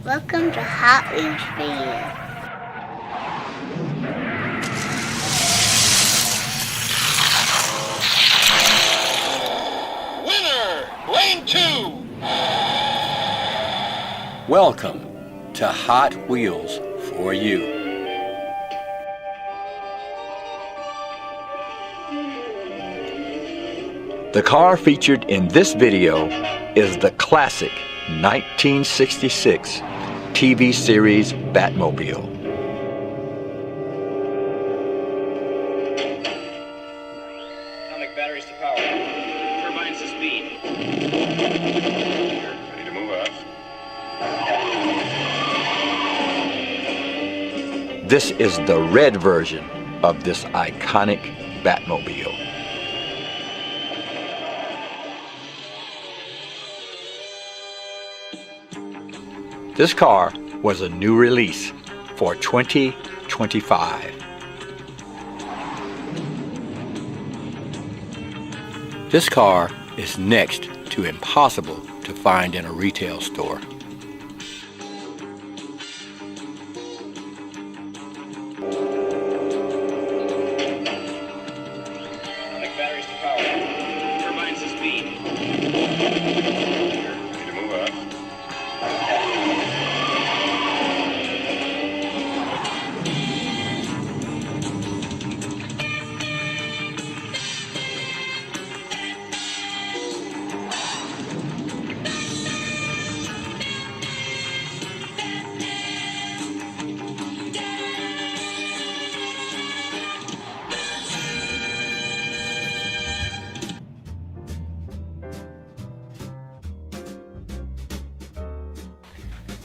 Welcome to Hot Wheels for You. Lane 2! Welcome to Hot Wheels for You. The car featured in this video is the classic 1966 TV series Batmobile. Atomic batteries to power. Turbines to speed. Ready to move out. This is the red version of this iconic Batmobile. This car was a new release for 2025. This car is next to impossible to find in a retail store. Atomic batteries to power. Turbines to speed. Ready to move out.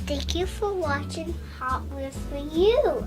Thank you for watching Hot Wheels for You.